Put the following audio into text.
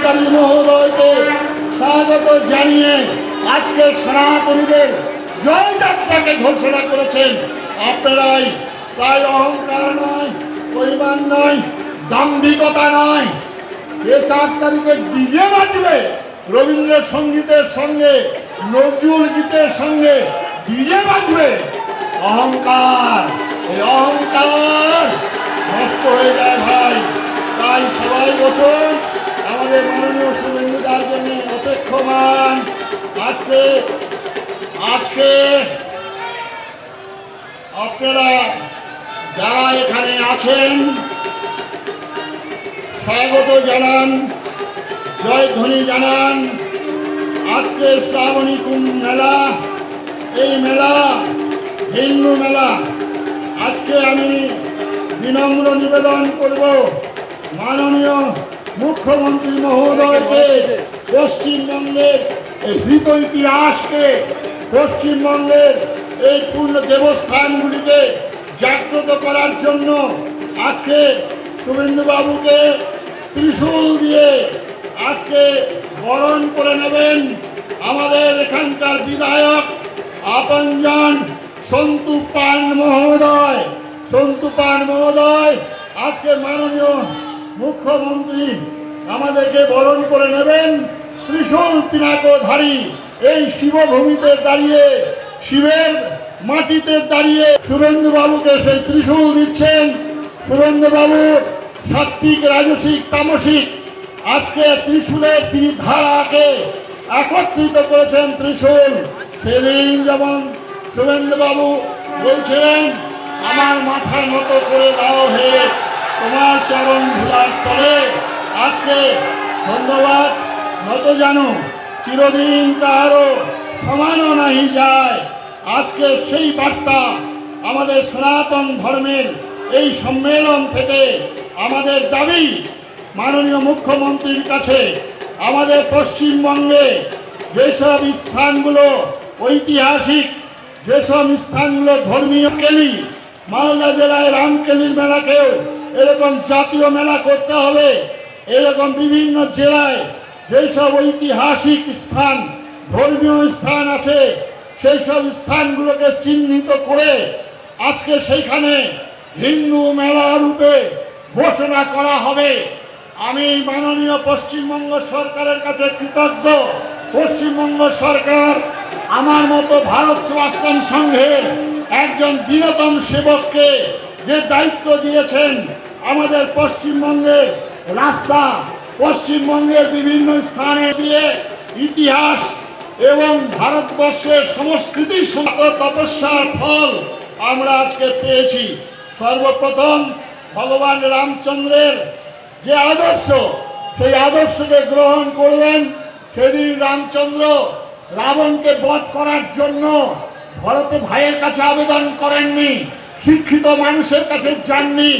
অধিকারী মহোদয়কে স্বাগত জানিয়ে আজকে সনাতনীদের জয়যাত্রাকে ঘোষণা করেছেন। আপনারাই তাই অহংকার নয়, পরিমাণ নয়, দাম্ভিকতা নয়। এ 4 তারিখে ডিজে বাজবে, রবীন্দ্রসঙ্গীতের সঙ্গে নজরুল গীতের সঙ্গে ডিজে বাজবে। অহংকার, এই অহংকার নষ্ট হয়ে যায় ভাই। তাই সবাই বসুন, আমাদের মাননীয় শুভেন্দুদার জন্য অপেক্ষমান। আজকে আপনারা যারা এখানে আছেন স্বাগত জানান, জয়ধ্বনি জানান। আজকে শ্রাবণী কুম্ভ মেলা, এই মেলা হিন্দু মেলা। আজকে আমি বিনম্র নিবেদন করব মাননীয় মুখ্যমন্ত্রী মহোদয়কে পশ্চিমবঙ্গের এই হৃত ইতিহাসকে, পশ্চিমবঙ্গের এই পূর্ণ দেবস্থানগুলিকে জাগ্রত করার জন্য আজকে শুভেন্দুবাবুকে ত্রিশূল দিয়ে আজকে বরণ করে নেবেন আমাদের এখানকার বিধায়ক আপনজন সন্তু পান মহোদয়। সন্তু পান মহোদয় আজকে মাননীয় মুখ্যমন্ত্রী আমাদেরকে বরণ করে নেবেন ত্রিশূল পিনাকধারী এই শিবভূমিতে দাঁড়িয়ে, শিবের মাটিতে দাঁড়িয়ে শুভেন্দুবাবুকে সেই ত্রিশূল দিচ্ছেন। শুভেন্দুবাবু সাত্বিক, রাজসিক, তামসিক আজকে ত্রিশূলের তিনি ধারাকে একত্রিত করেছেন। ত্রিশূল সেদিন যেমন শুভেন্দুবাবু বলছিলেন আমার মাথা নত করে দাও হে তোমার চরণ ধুলার তলে, আজকে ধন্যবাদ নত জানো চিরদিন কারো সমানও নাহি যায়। আজকে সেই বার্তা আমাদের সনাতন ধর্মের এই সম্মেলন থেকে আমাদের দাবি মাননীয় মুখ্যমন্ত্রীর কাছে, আমাদের পশ্চিমবঙ্গে যেসব স্থানগুলো ঐতিহাসিক, যেসব স্থানগুলো ধর্মীয় কেলি, মালদা জেলায় রামকেলির মেলাকেও এরকম জাতীয় মেলা করতে হবে। এরকম বিভিন্ন জেলায় যেসব ঐতিহাসিক স্থান, ধর্মীয় স্থান আছে সেই সব স্থানগুলোকে চিহ্নিত করে আজকে সেইখানে হিন্দু মেলা রূপে ঘোষণা করা হবে। আমি মাননীয় পশ্চিমবঙ্গ সরকারের কাছে কৃতজ্ঞ। পশ্চিমবঙ্গ সরকার আমার মতো ভারত সেবাশ্রম সংঘের একজন দীনতম সেবককে যে দায়িত্ব দিয়েছেন আমাদের পশ্চিমবঙ্গের রাস্তা, পশ্চিমবঙ্গের বিভিন্ন স্থানে দিয়ে ইতিহাস এবং ভারতবর্ষের সংস্কৃতি তপস্যার ফল আমরা আজকে পেয়েছি। সর্বপ্রথম ভগবান রামচন্দ্রের যে আদর্শ, সেই আদর্শকে গ্রহণ করবেন। সেদিন রামচন্দ্র রাবণকে বধ করার জন্য ভরত ভাইয়ের কাছে আবেদন করেননি, শিক্ষিত মানুষের কাছে যাননি,